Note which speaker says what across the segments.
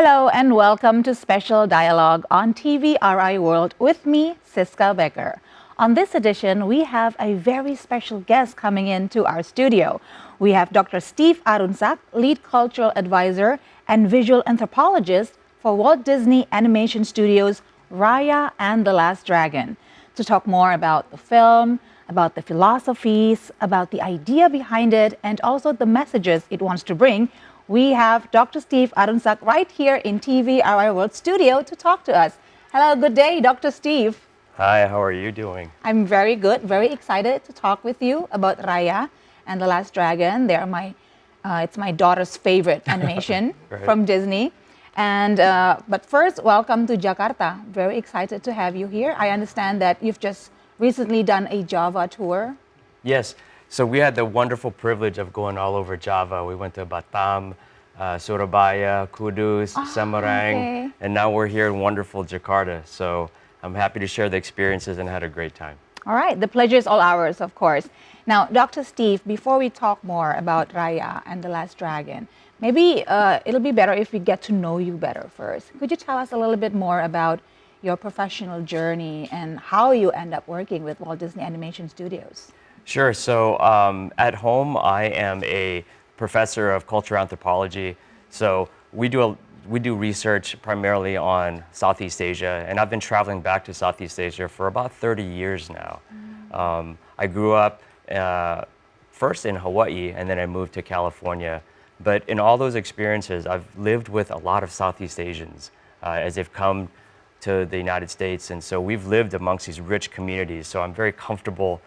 Speaker 1: Hello and welcome to Special Dialogue on TVRI World with me, Siska Becker. On this edition, we have a very special guest coming into our studio. We have Dr. Steve Arunsak, Lead Cultural Advisor and Visual Anthropologist for Walt Disney Animation Studios' Raya and the Last Dragon, to talk more about the film, about the philosophies, about the idea behind it, and also the messages it wants to bring. We have Dr. Steve Arunsak right here in TVRI World Studio to talk to us. Hello, good day, Dr. Steve.
Speaker 2: Hi, how are you doing?
Speaker 1: I'm very good, very excited to talk with you about Raya and the Last Dragon. It's my daughter's favorite animation
Speaker 2: Right.
Speaker 1: from Disney. But first, welcome to Jakarta. Very excited to have you here. I understand that you've just recently done a Java tour.
Speaker 2: Yes, so we had the wonderful privilege of going all over Java. We went to Batam, Surabaya, Kudus, Semarang,
Speaker 1: okay.
Speaker 2: and now we're here in wonderful Jakarta. So I'm happy to share the experiences and had a great time.
Speaker 1: All right, the pleasure is all ours, of course. Now, Dr. Steve, before we talk more about Raya and the Last Dragon, maybe it'll be better if we get to know you better first. Could you tell us a little bit more about your professional journey and how you end up working with Walt Disney Animation Studios?
Speaker 2: Sure, so at home I am a professor of cultural anthropology. So we do research primarily on Southeast Asia, and I've been traveling back to Southeast Asia for about 30 years now. I grew up first in Hawaii, and then I moved to California. But in all those experiences, I've lived with a lot of Southeast Asians as they've come to the United States, and so we've lived amongst these rich communities. So I'm very comfortable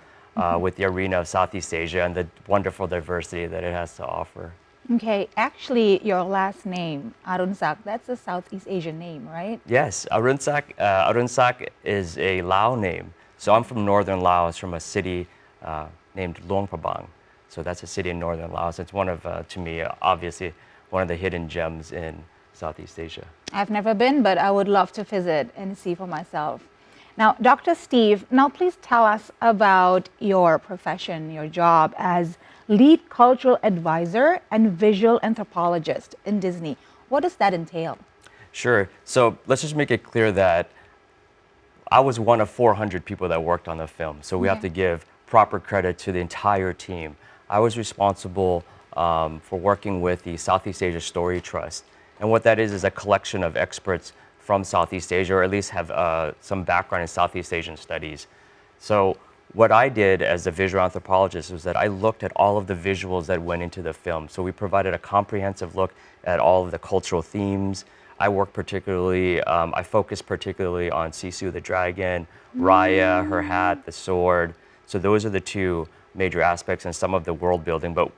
Speaker 2: with the arena of Southeast Asia and the wonderful diversity that it has to offer.
Speaker 1: Okay, actually, your last name, Arunsak, that's a Southeast Asian name, right?
Speaker 2: Yes, Arunsak is a Lao name. So I'm from northern Laos, from a city named Luang Prabang. So that's a city in northern Laos. It's one of, to me, obviously, one of the hidden gems in Southeast Asia.
Speaker 1: I've never been, but I would love to visit and see for myself. Now, Dr. Steve, now please tell us about your profession, your job as Lead Cultural Advisor and Visual Anthropologist in Disney. What does that entail?
Speaker 2: Sure. So let's just make it clear that I was one of 400 people that worked on the film. So we have to give proper credit to the entire team. I was responsible for working with the Southeast Asia Story Trust. And what that is a collection of experts from Southeast Asia, or at least have some background in Southeast Asian studies. So what I did as a visual anthropologist was that I looked at all of the visuals that went into the film. So we provided a comprehensive look at all of the cultural themes. I focused particularly on Sisu the dragon, Raya, her hat, the sword. So those are the two major aspects and some of the world building. But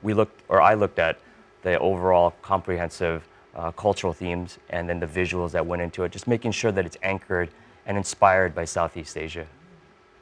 Speaker 2: I looked at the overall comprehensive cultural themes and then the visuals that went into it, just making sure that it's anchored and inspired by Southeast Asia.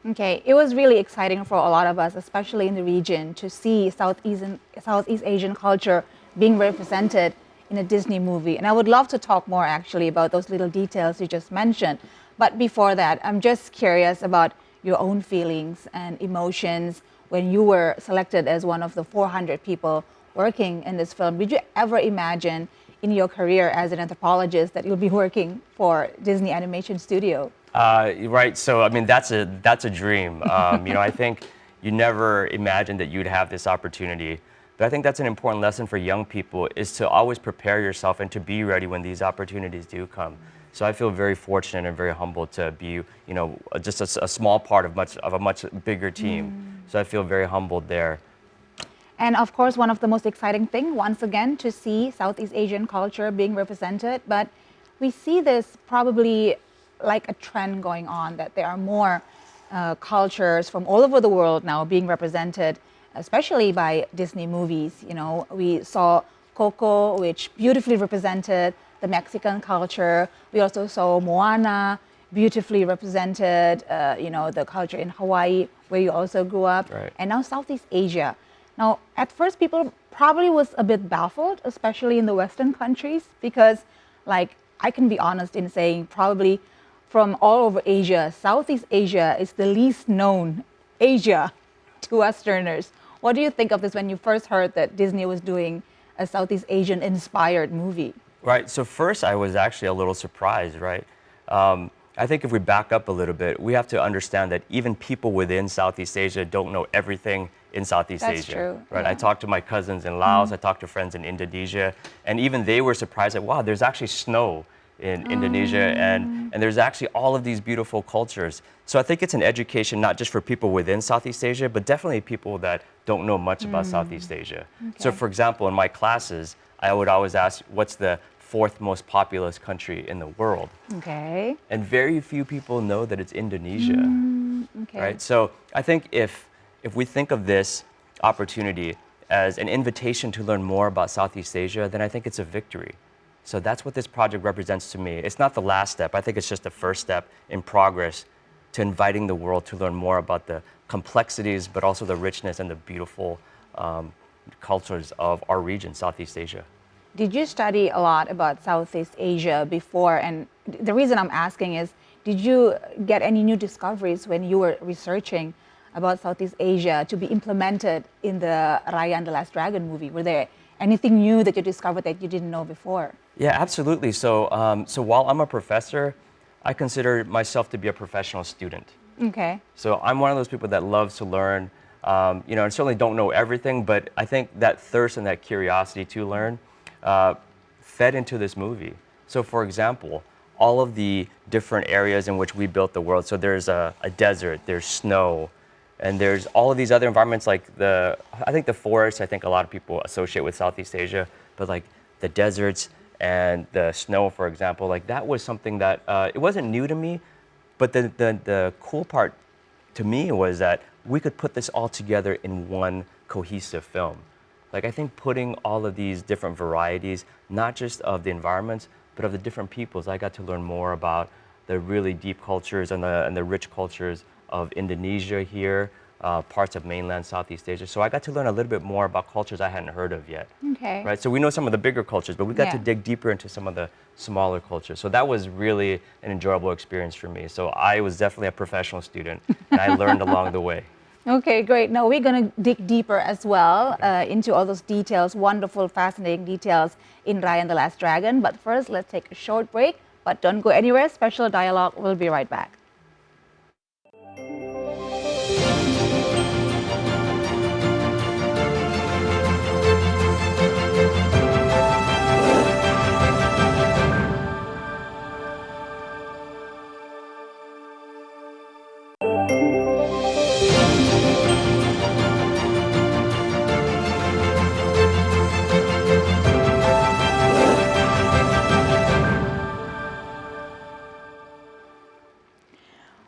Speaker 1: Okay, it was really exciting for a lot of us, especially in the region, to see Southeast Asian culture being represented in a Disney movie. And I would love to talk more actually about those little details you just mentioned. But before that, I'm just curious about your own feelings and emotions when you were selected as one of the 400 people working in this film. Did you ever imagine in your career as an anthropologist that you'll be working for Disney Animation Studio?
Speaker 2: Right. So I mean, that's a dream. I think you never imagined that you'd have this opportunity. But I think that's an important lesson for young people, is to always prepare yourself and to be ready when these opportunities do come. So I feel very fortunate and very humbled to be, just a small part of a much bigger team. So I feel very humbled there.
Speaker 1: And of course, one of the most exciting things, once again, to see Southeast Asian culture being represented. But we see this probably like a trend going on, that there are more cultures from all over the world now being represented, especially by Disney movies. We saw Coco, which beautifully represented the Mexican culture. We also saw Moana, beautifully represented, the culture in Hawaii, where you also grew up.
Speaker 2: Right.
Speaker 1: And now Southeast Asia. Now, at first, people probably was a bit baffled, especially in the Western countries, because, I can be honest in saying probably from all over Asia, Southeast Asia is the least known Asia to Westerners. What do you think of this when you first heard that Disney was doing a Southeast Asian inspired movie?
Speaker 2: Right. So first, I was actually a little surprised, right? I think if we back up a little bit, we have to understand that even people within Southeast Asia don't know everything in Southeast
Speaker 1: That's
Speaker 2: Asia.
Speaker 1: true,
Speaker 2: Right.
Speaker 1: yeah.
Speaker 2: I talked to my cousins in Laos. I talked to friends in Indonesia, and even they were surprised that wow, there's actually snow in Indonesia, and there's actually all of these beautiful cultures. So I think it's an education not just for people within Southeast Asia, but definitely people that don't know much about Southeast Asia. So
Speaker 1: Okay.
Speaker 2: for example, in my classes, I would always ask, what's the fourth most populous country in the world?
Speaker 1: Okay.
Speaker 2: And very few people know that it's Indonesia,
Speaker 1: Okay.
Speaker 2: right? So I think if we think of this opportunity as an invitation to learn more about Southeast Asia, then I think it's a victory. So that's what this project represents to me. It's not the last step. I think it's just the first step in progress to inviting the world to learn more about the complexities, but also the richness and the beautiful cultures of our region, Southeast Asia.
Speaker 1: Did you study a lot about Southeast Asia before? And the reason I'm asking is, did you get any new discoveries when you were researching about Southeast Asia to be implemented in the Raya and the Last Dragon movie? Were there anything new that you discovered that you didn't know before?
Speaker 2: Yeah, absolutely. So while I'm a professor, I consider myself to be a professional student.
Speaker 1: Okay.
Speaker 2: So I'm one of those people that loves to learn, and certainly don't know everything, but I think that thirst and that curiosity to learn fed into this movie. So for example, all of the different areas in which we built the world. So there's a desert, there's snow, and there's all of these other environments like I think the forest, I think a lot of people associate with Southeast Asia, but like the deserts and the snow, for example, like that was something that, it wasn't new to me, but the cool part to me was that we could put this all together in one cohesive film. Like I think putting all of these different varieties, not just of the environments, but of the different peoples, I got to learn more about the really deep cultures and the rich cultures of Indonesia here, parts of mainland Southeast Asia. So I got to learn a little bit more about cultures I hadn't heard of yet.
Speaker 1: Okay.
Speaker 2: Right. So we know some of the bigger cultures, but we got to
Speaker 1: Yeah.
Speaker 2: dig deeper into some of the smaller cultures. So that was really an enjoyable experience for me. So I was definitely a professional student, and I learned along the way.
Speaker 1: Okay, great. Now we're going to dig deeper as well into all those details, wonderful, fascinating details in Raya and the Last Dragon. But first, let's take a short break. But don't go anywhere. Special Dialogue. We'll be right back.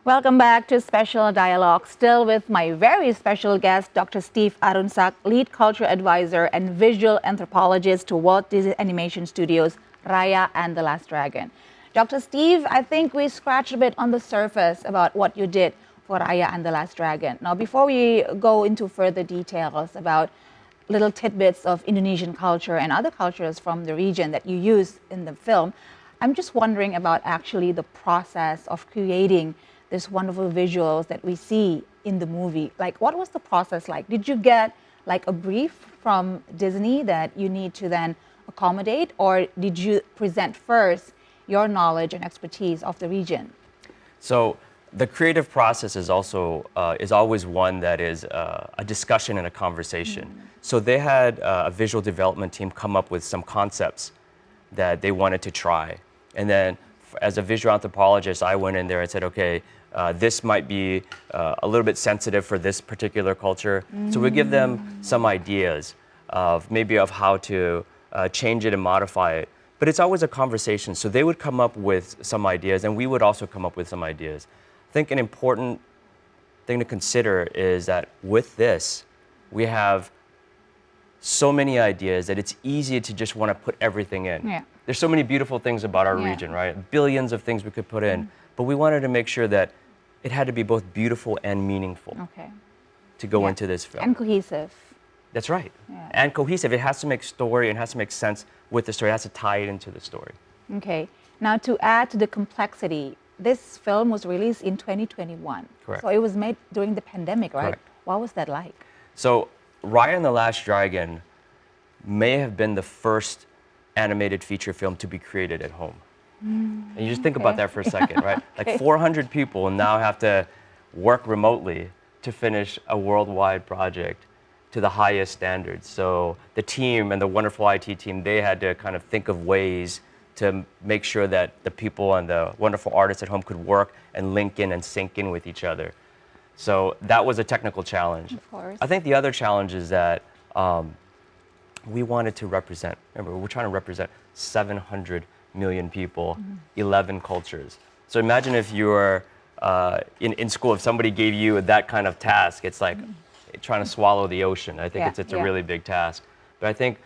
Speaker 1: Welcome back to Special Dialogue, still with my very special guest, Dr. Steve Arunsak, Lead Culture Advisor and Visual Anthropologist to Walt Disney Animation Studios, Raya and the Last Dragon. Dr. Steve, I think we scratched a bit on the surface about what you did for Raya and the Last Dragon. Now, before we go into further details about little tidbits of Indonesian culture and other cultures from the region that you use in the film, I'm just wondering about actually the process of creating these wonderful visuals that we see in the movie. Like, what was the process like? Did you get like a brief from Disney that you need to then accommodate, or did you present first your knowledge and expertise of the region?
Speaker 2: So the creative process is also is always one that is a discussion and a conversation. So they had a visual development team come up with some concepts that they wanted to try, and then as a visual anthropologist, I went in there and said, okay, this might be a little bit sensitive for this particular culture. So we give them some ideas of maybe of how to change it and modify it. But it's always a conversation. So they would come up with some ideas, and we would also come up with some ideas. I think an important thing to consider is that with this, we have so many ideas that it's easy to just want to put everything in.
Speaker 1: Yeah.
Speaker 2: There's so many beautiful things about our
Speaker 1: Yeah.
Speaker 2: region, right? Billions of things we could put in. But we wanted to make sure that it had to be both beautiful and meaningful
Speaker 1: Okay.
Speaker 2: to go
Speaker 1: Yeah.
Speaker 2: into this film.
Speaker 1: And cohesive.
Speaker 2: That's right.
Speaker 1: Yeah.
Speaker 2: And cohesive. It has to make story and has to make sense with the story. It has to tie it into the story.
Speaker 1: Okay. Now, to add to the complexity, this film was released in 2021.
Speaker 2: Correct.
Speaker 1: So it was made during the pandemic, right?
Speaker 2: Correct.
Speaker 1: What was that like?
Speaker 2: So Raya and the Last Dragon may have been the first animated feature film to be created at home. And you just think about
Speaker 1: okay.
Speaker 2: that for a second, right? Like
Speaker 1: Okay.
Speaker 2: 400 people now have to work remotely to finish a worldwide project to the highest standards. So the team and the wonderful IT team, they had to kind of think of ways to make sure that the people and the wonderful artists at home could work and link in and sync in with each other. So that was a technical challenge.
Speaker 1: Of course.
Speaker 2: I think the other challenge is that we wanted to represent, remember, we're trying to represent 700 million people, 11 cultures. So imagine if you were in school, if somebody gave you that kind of task, it's like trying to swallow the ocean. I think
Speaker 1: Yeah,
Speaker 2: it's a
Speaker 1: yeah.
Speaker 2: really big task. But I think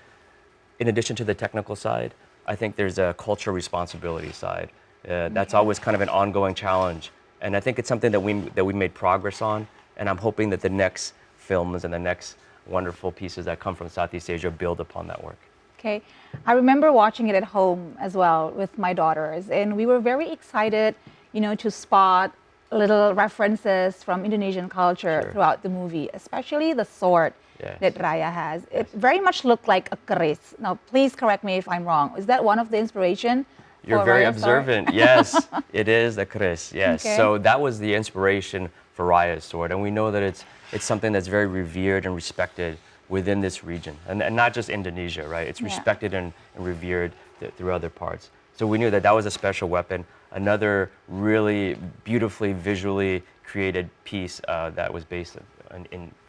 Speaker 2: in addition to the technical side, I think there's a cultural responsibility side. That's always kind of an ongoing challenge. And I think it's something that we made progress on. And I'm hoping that the next films and the next wonderful pieces that come from Southeast Asia build upon that work.
Speaker 1: Okay. I remember watching it at home as well with my daughters, and we were very excited, to spot little references from Indonesian culture
Speaker 2: Sure.
Speaker 1: throughout the movie, especially the sword
Speaker 2: Yes.
Speaker 1: that Raya has. It very much looked like a keris. Now, please correct me if I'm wrong. Is that one of the inspiration?
Speaker 2: You're
Speaker 1: for
Speaker 2: very
Speaker 1: Raya's sword?
Speaker 2: observant. Yes, it is a kris. Yes.
Speaker 1: Okay.
Speaker 2: So that was the inspiration for Raya's sword, and we know that it's something that's very revered and respected within this region, and not just Indonesia, right? It's
Speaker 1: Yeah.
Speaker 2: respected and revered through other parts. So we knew that that was a special weapon. Another really beautifully visually created piece that was based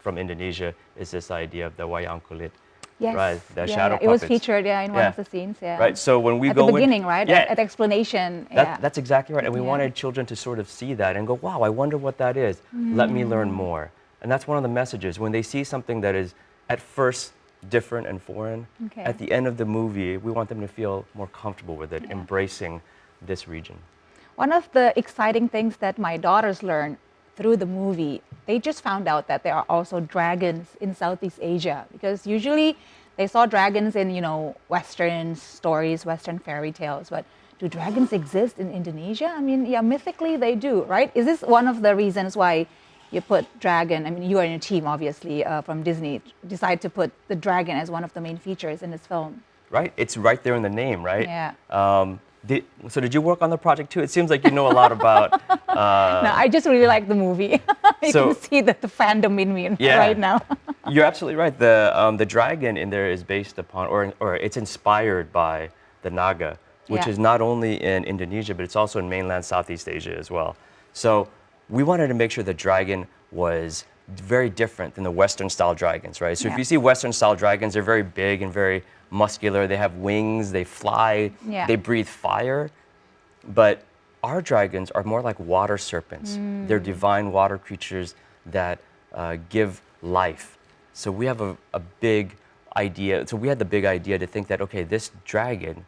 Speaker 2: from Indonesia is this idea of the wayang kulit.
Speaker 1: Yes.
Speaker 2: Right, the
Speaker 1: Yeah,
Speaker 2: shadow
Speaker 1: yeah. It was
Speaker 2: puppets.
Speaker 1: featured, in one
Speaker 2: Yeah.
Speaker 1: of the scenes. Yeah.
Speaker 2: Right. So when we
Speaker 1: At
Speaker 2: go
Speaker 1: the
Speaker 2: in-
Speaker 1: beginning, right?
Speaker 2: Yeah.
Speaker 1: At explanation.
Speaker 2: That's exactly right. And we
Speaker 1: Yeah.
Speaker 2: wanted children to sort of see that and go, wow, I wonder what that is. Let me learn more. And that's one of the messages. When they see something that is at first different and foreign,
Speaker 1: Okay.
Speaker 2: at the end of the movie, we want them to feel more comfortable with it, embracing this region.
Speaker 1: One of the exciting things that my daughters learned through the movie, they just found out that there are also dragons in Southeast Asia, because usually they saw dragons in, Western stories, Western fairy tales, but do dragons exist in Indonesia? I mean, yeah, mythically they do, right? Is this one of the reasons why you put dragon? I mean, you are in a team, obviously, from Disney, decide to put the dragon as one of the main features in this film.
Speaker 2: Right? It's right there in the name, right?
Speaker 1: Yeah.
Speaker 2: So did you work on the project too? It seems like you know a lot about.
Speaker 1: No, I just really like the movie. You
Speaker 2: So-
Speaker 1: can see the fandom in me
Speaker 2: Yeah.
Speaker 1: right now.
Speaker 2: You're absolutely right. The dragon in there is based upon, or it's inspired by the naga, which
Speaker 1: Yeah.
Speaker 2: is not only in Indonesia, but it's also in mainland Southeast Asia as well. So we wanted to make sure the dragon was very different than the Western style dragons, right? So if
Speaker 1: Yeah.
Speaker 2: you see Western style dragons, they're very big and very muscular. They have wings, they fly,
Speaker 1: Yeah.
Speaker 2: they breathe fire. But our dragons are more like water serpents. They're divine water creatures that give life. So we have a big idea. So we had the big idea to think that, okay, this dragon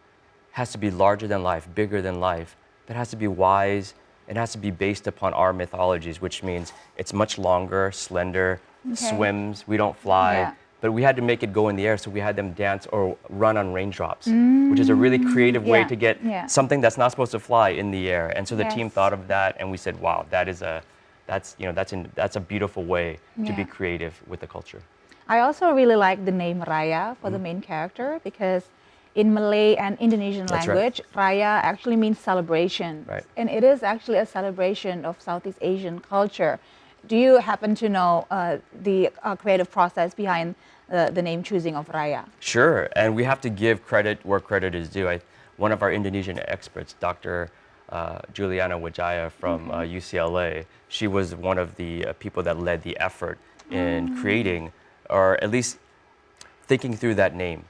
Speaker 2: has to be larger than life, bigger than life. It has to be wise. It has to be based upon our mythologies, which means it's much longer, slender,
Speaker 1: Okay.
Speaker 2: swims. We don't fly.
Speaker 1: Yeah.
Speaker 2: But we had to make it go in the air, so we had them dance or run on raindrops, which is a really creative way
Speaker 1: Yeah,
Speaker 2: to get
Speaker 1: yeah.
Speaker 2: something that's not supposed to fly in the air. And so the team
Speaker 1: Yes.
Speaker 2: thought of that, and we said, "Wow, that's a beautiful way to be
Speaker 1: Yeah.
Speaker 2: creative with the culture."
Speaker 1: I also really like the name Raya for the main character, because in Malay and Indonesian
Speaker 2: That's right.
Speaker 1: language, Raya actually means celebration.
Speaker 2: Right.
Speaker 1: And it is actually a celebration of Southeast Asian culture. Do you happen to know the creative process behind the name choosing of Raya?
Speaker 2: Sure, and we have to give credit where credit is due. One of our Indonesian experts, Dr. Juliana Wijaya from UCLA, she was one of the people that led the effort in creating, or at least thinking through that name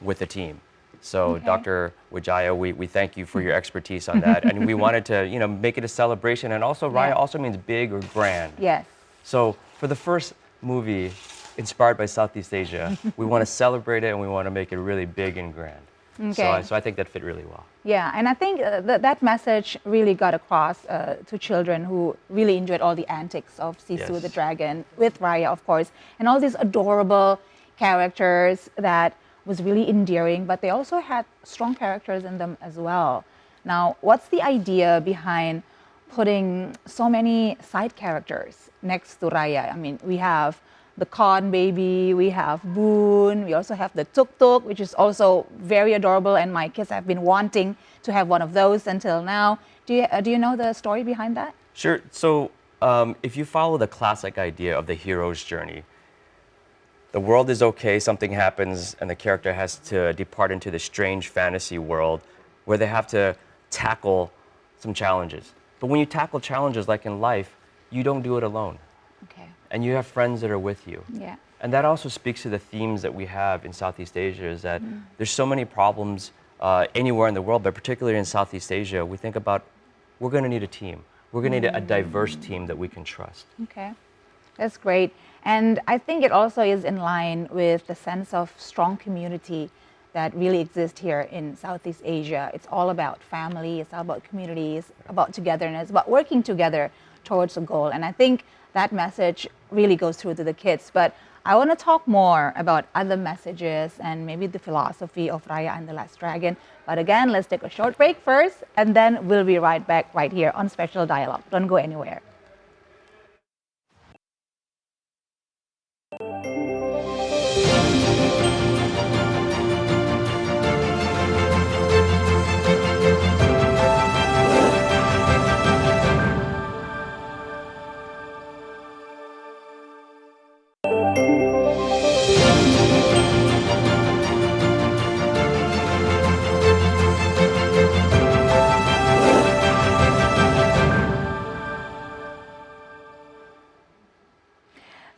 Speaker 2: with the team. So,
Speaker 1: Okay.
Speaker 2: Dr. Wijaya, we thank you for your expertise on that, and we wanted to, make it a celebration. And also, Raya
Speaker 1: Yeah.
Speaker 2: also means big or grand.
Speaker 1: Yes.
Speaker 2: So for the first movie inspired by Southeast Asia, we want to celebrate it and we want to make it really big and grand.
Speaker 1: Okay.
Speaker 2: So I think that fit really well.
Speaker 1: Yeah, and I think that message really got across to children who really enjoyed all the antics of Sisu
Speaker 2: Yes.
Speaker 1: the dragon, with Raya, of course, and all these adorable characters that was really endearing, but they also had strong characters in them as well. Now, what's the idea behind putting so many side characters next to Raya? I mean, we have the corn baby, we have Boone, we also have the tuk tuk, which is also very adorable, and my kids have been wanting to have one of those until now. Do you know the story behind that?
Speaker 2: Sure. So, if you follow the classic idea of the hero's journey, the world is okay, something happens, and the character has to depart into this strange fantasy world where they have to tackle some challenges. But when you tackle challenges like in life, you don't do it alone.
Speaker 1: Okay.
Speaker 2: And you have friends that are with you.
Speaker 1: Yeah.
Speaker 2: And that also speaks to the themes that we have in Southeast Asia, is that there's so many problems anywhere in the world, but particularly in Southeast Asia, we think about we're going to need a team. We're going to need a diverse team that we can trust.
Speaker 1: Okay, that's great. And I think it also is in line with the sense of strong community that really exists here in Southeast Asia. It's all about family, it's all about communities, about togetherness, about working together towards a goal. And I think that message really goes through to the kids. But I want to talk more about other messages and maybe the philosophy of Raya and the Last Dragon. But again, let's take a short break first, and then we'll be right back right here on Special Dialogue. Don't go anywhere.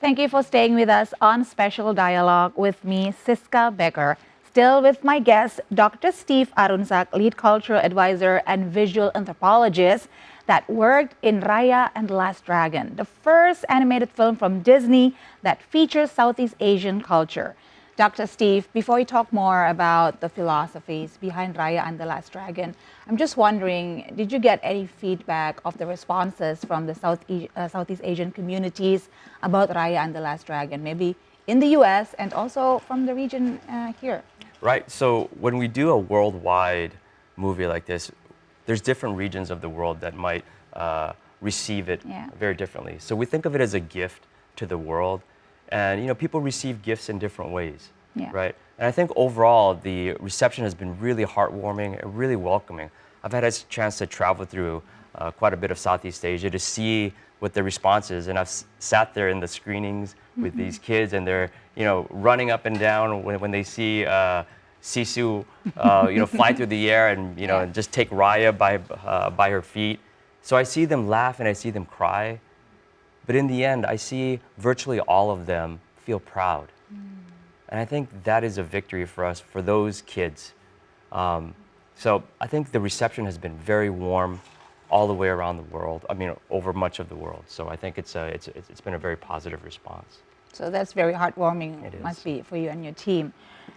Speaker 1: Thank you for staying with us on Special Dialogue with me, Siska Becker. Still with my guest, Dr. Steve Arunsak, lead cultural advisor and visual anthropologist that worked in Raya and the Last Dragon, the first animated film from Disney that features Southeast Asian culture. Dr. Steve, before we talk more about the philosophies behind Raya and the Last Dragon, I'm just wondering, did you get any feedback of the responses from the Southeast Asian communities about Raya and the Last Dragon, maybe in the US and also from the region here?
Speaker 2: Right. So when we do a worldwide movie like this, there's different regions of the world that might receive it very differently. So we think of it as a gift to the world. And, you know, people receive gifts in different ways, right? And I think overall, the reception has been really heartwarming and really welcoming. I've had a chance to travel through quite a bit of Southeast Asia to see what the response is. And I've sat there in the screenings with these kids, and they're, you know, running up and down when they see Sisu, you know, fly through the air and, you know, and just take Raya by her feet. So I see them laugh and I see them cry. But in the end, I see virtually all of them feel proud. And I think that is a victory for us, for those kids. So I think the reception has been very warm all the way around the world. I mean, over much of the world. So I think it's been a very positive response.
Speaker 1: So that's very heartwarming, it must be, for you and your team.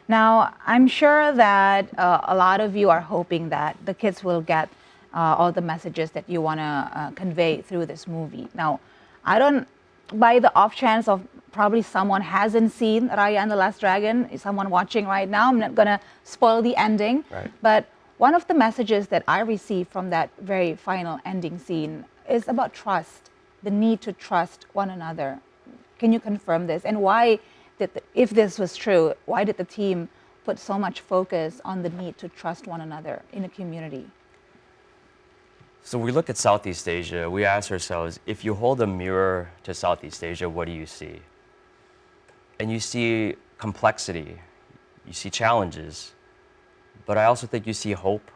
Speaker 1: Now, I'm sure that a lot of you are hoping that the kids will get all the messages that you want to convey through this movie. Now, I don't, by the off chance of probably someone hasn't seen Raya and the Last Dragon, is someone watching right now, I'm not going to spoil the ending.
Speaker 2: Right.
Speaker 1: But one of the messages that I received from that very final ending scene is about trust, the need to trust one another. Can you confirm this? And why did, if this was true, why did the team put so much focus on the need to trust one another in a community?
Speaker 2: So we look at Southeast Asia, we ask ourselves, if you hold a mirror to Southeast Asia, what do you see? And you see complexity, you see challenges, but I also think you see hope,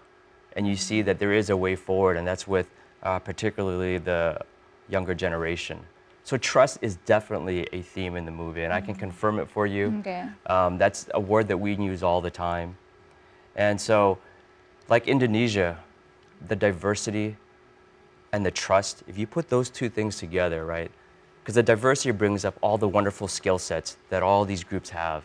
Speaker 2: and you see that there is a way forward, and that's with particularly the younger generation. So trust is definitely a theme in the movie, and I can confirm it for you.
Speaker 1: Okay.
Speaker 2: That's a word that we use all the time. And so, like Indonesia, the diversity and the trust, if you put those two things together, right? Because the diversity brings up all the wonderful skill sets that all these groups have.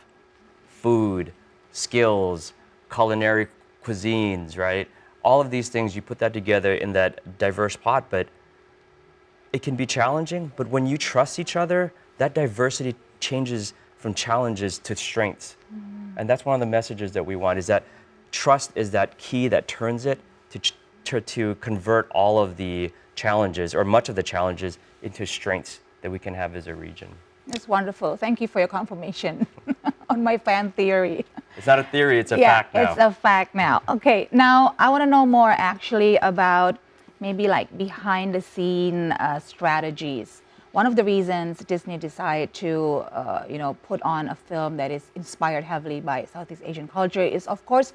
Speaker 2: Food, skills, culinary cuisines, right? All of these things, you put that together in that diverse pot, but it can be challenging, but when you trust each other, that diversity changes from challenges to strengths. And that's one of the messages that we want, is that trust is that key that turns it to convert all of the challenges, or much of the challenges, into strengths that we can have as a region.
Speaker 1: It's wonderful. Thank you for your confirmation on my fan theory.
Speaker 2: It's not a theory, it's a
Speaker 1: Yeah,
Speaker 2: fact now.
Speaker 1: it's a fact now. Okay, now I want to know more actually about maybe like behind the scene strategies. One of the reasons Disney decided to, put on a film that is inspired heavily by Southeast Asian culture is, of course,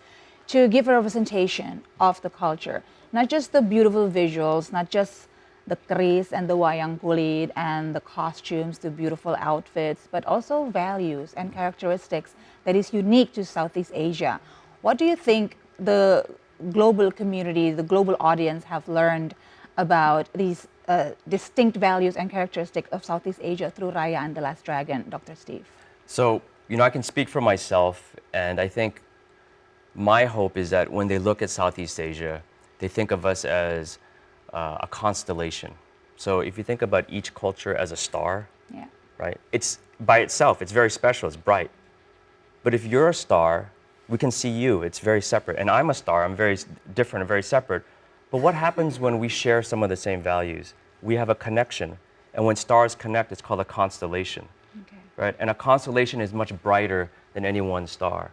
Speaker 1: to give a representation of the culture, not just the beautiful visuals, not just the keris and the wayang kulit and the costumes, the beautiful outfits, but also values and characteristics that is unique to Southeast Asia. What do you think the global community, the global audience have learned about these distinct values and characteristics of Southeast Asia through Raya and the Last Dragon, Dr. Steve?
Speaker 2: So, I can speak for myself, and I think my hope is that when they look at Southeast Asia, they think of us as a constellation. So if you think about each culture as a star,
Speaker 1: Yeah.
Speaker 2: right? It's by itself, it's very special, it's bright. But if you're a star, we can see you, it's very separate. And I'm a star, I'm very different and very separate. But what happens when we share some of the same values? We have a connection. And when stars connect, it's called a constellation,
Speaker 1: Okay.
Speaker 2: right? And a constellation is much brighter than any one star.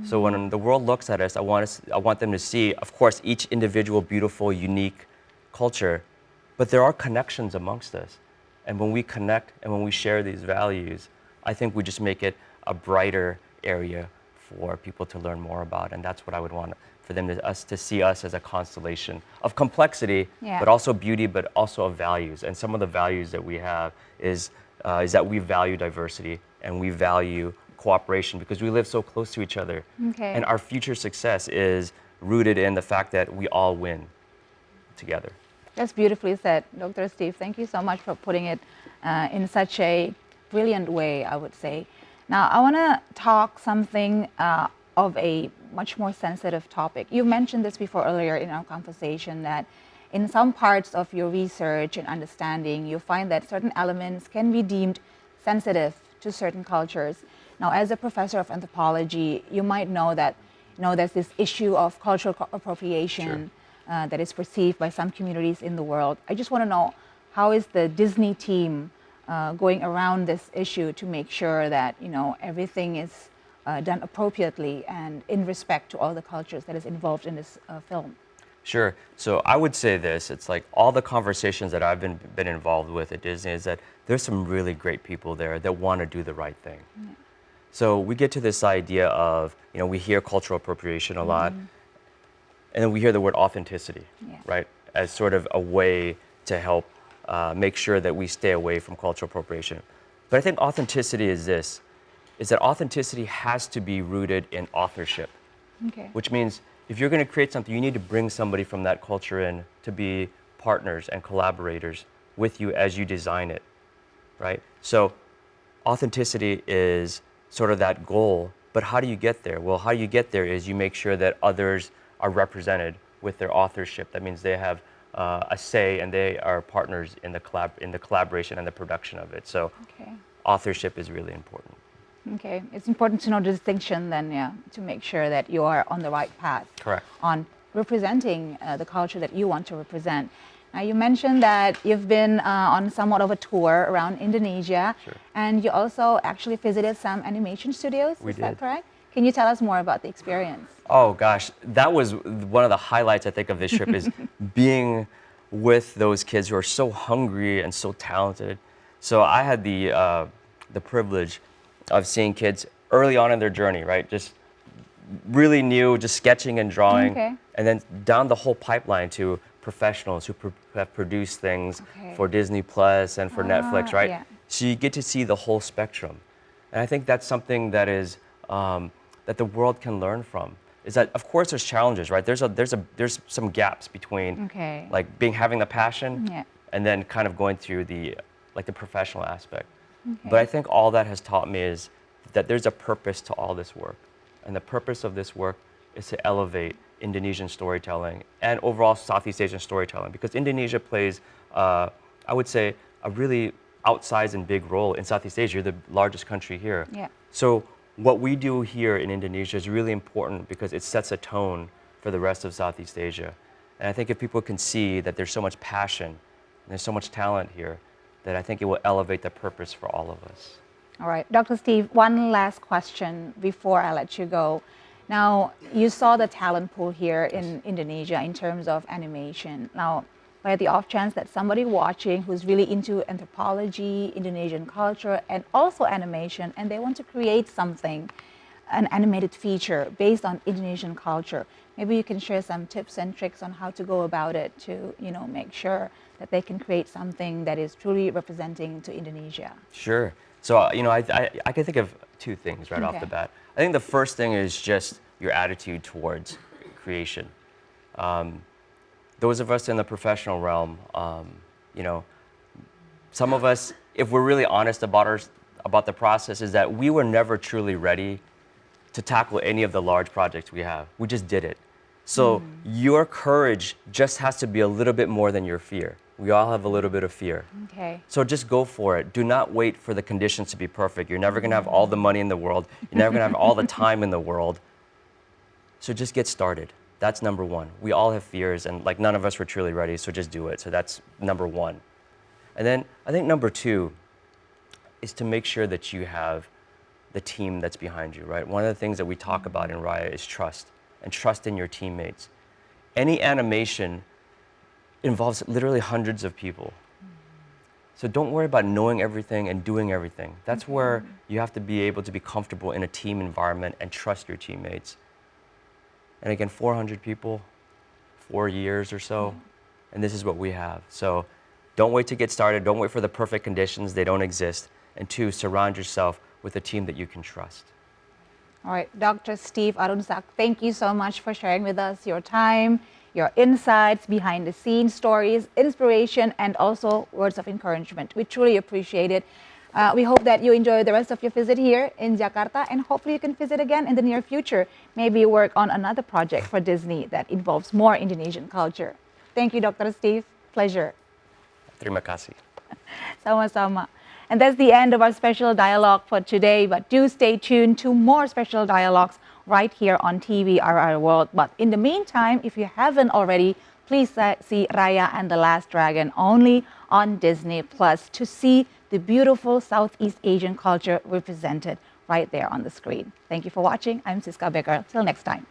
Speaker 2: So when the world looks at us, I want them to see, of course, each individual, beautiful, unique culture, but there are connections amongst us. And when we connect and when we share these values, I think we just make it a brighter area for people to learn more about. And that's what I would want for them to see us as a constellation of complexity,
Speaker 1: Yeah.
Speaker 2: but also beauty, but also of values. And some of the values that we have is that we value diversity and we value cooperation because we live so close to each other.
Speaker 1: Okay.
Speaker 2: And our future success is rooted in the fact that we all win together.
Speaker 1: That's beautifully said, Dr. Steve. Thank you so much for putting it in such a brilliant way, I would say. Now, I want to talk something of a much more sensitive topic. You mentioned this before earlier in our conversation that in some parts of your research and understanding, you find that certain elements can be deemed sensitive to certain cultures. Now, as a professor of anthropology, you might know that there's this issue of cultural appropriation.
Speaker 2: Sure.
Speaker 1: That is perceived by some communities in the world. I just want to know, how is the Disney team going around this issue to make sure that everything is done appropriately and in respect to all the cultures that is involved in this film?
Speaker 2: Sure. So I would say this, it's like all the conversations that I've been involved with at Disney is that there's some really great people there that want to do the right thing.
Speaker 1: Yeah.
Speaker 2: So we get to this idea of, we hear cultural appropriation a lot, and then we hear the word authenticity,
Speaker 1: Yeah.
Speaker 2: right? As sort of a way to help make sure that we stay away from cultural appropriation. But I think authenticity is that authenticity has to be rooted in authorship,
Speaker 1: Okay.
Speaker 2: which means if you're going to create something, you need to bring somebody from that culture in to be partners and collaborators with you as you design it, right? So authenticity is sort of that goal, but how do you get there? Well, how you get there is you make sure that others are represented with their authorship. That means they have a say and they are partners in the collaboration and the production of it. So
Speaker 1: Okay.
Speaker 2: authorship is really important.
Speaker 1: Okay. It's important to know the distinction then, yeah, to make sure that you are on the right path.
Speaker 2: Correct.
Speaker 1: On representing the culture that you want to represent. Now, you mentioned that you've been on somewhat of a tour around Indonesia,
Speaker 2: Sure.
Speaker 1: and you also actually visited some animation studios.
Speaker 2: We
Speaker 1: Is that
Speaker 2: did.
Speaker 1: correct? Can you tell us more about the experience?
Speaker 2: Oh gosh, that was one of the highlights I think of this trip is being with those kids who are so hungry and so talented. So I had the privilege of seeing kids early on in their journey, right? Just really new, just sketching and drawing,
Speaker 1: Okay.
Speaker 2: and then down the whole pipeline to professionals who have produced things
Speaker 1: Okay.
Speaker 2: for Disney Plus and for Netflix, right?
Speaker 1: Yeah.
Speaker 2: So you get to see the whole spectrum, and I think that's something that is that the world can learn from. Is that of course there's challenges, right? There's some gaps between
Speaker 1: Okay.
Speaker 2: like having the passion
Speaker 1: Yeah.
Speaker 2: and then kind of going through the professional aspect. But I think all that has taught me is that there's a purpose to all this work. And the purpose of this work is to elevate Indonesian storytelling and overall Southeast Asian storytelling, because Indonesia plays, I would say, a really outsized and big role in Southeast Asia. You're the largest country here.
Speaker 1: Yeah.
Speaker 2: So what we do here in Indonesia is really important because it sets a tone for the rest of Southeast Asia. And I think if people can see that there's so much passion and there's so much talent here, that I think it will elevate the purpose for all of us.
Speaker 1: All right, Dr. Steve, one last question before I let you go. Now, you saw the talent pool here in Indonesia in terms of animation. Now, by the off chance that somebody watching who's really into anthropology, Indonesian culture, and also animation, and they want to create something, an animated feature based on Indonesian culture, maybe you can share some tips and tricks on how to go about it to, make sure that they can create something that is truly representing to Indonesia.
Speaker 2: Sure. So, I can think of two things right off the bat. I think the first thing is just your attitude towards creation. Those of us in the professional realm, some of us, if we're really honest about the process, is that we were never truly ready to tackle any of the large projects we have. We just did it. So your courage just has to be a little bit more than your fear. We all have a little bit of fear.
Speaker 1: Okay.
Speaker 2: So just go for it. Do not wait for the conditions to be perfect. You're never going to have all the money in the world. You're never going to have all the time in the world. So just get started. That's number one. We all have fears, and none of us were truly ready, so just do it. So that's number one. And then I think number two is to make sure that you have the team that's behind you, right? One of the things that we talk about in Raya is trust, and trust in your teammates. Any animation involves literally hundreds of people. So don't worry about knowing everything and doing everything. That's where you have to be able to be comfortable in a team environment and trust your teammates. And again, 400 people, 4 years or so, and this is what we have. So don't wait to get started. Don't wait for the perfect conditions. They don't exist. And two, surround yourself with a team that you can trust.
Speaker 1: All right, Dr. Steve Arunsak, thank you so much for sharing with us your time, your insights, behind the scenes stories, inspiration, and also words of encouragement. We truly appreciate it. We hope that you enjoy the rest of your visit here in Jakarta, and hopefully you can visit again in the near future. Maybe work on another project for Disney that involves more Indonesian culture. Thank you, Dr. Steve. Pleasure.
Speaker 2: Terima kasih.
Speaker 1: Sama-sama. And that's the end of our special dialogue for today, but do stay tuned to more special dialogues right here on TVRI World. But in the meantime, if you haven't already, please see Raya and the Last Dragon only on Disney Plus to see the beautiful Southeast Asian culture represented right there on the screen. Thank you for watching. I'm Siska Becker. Till next time.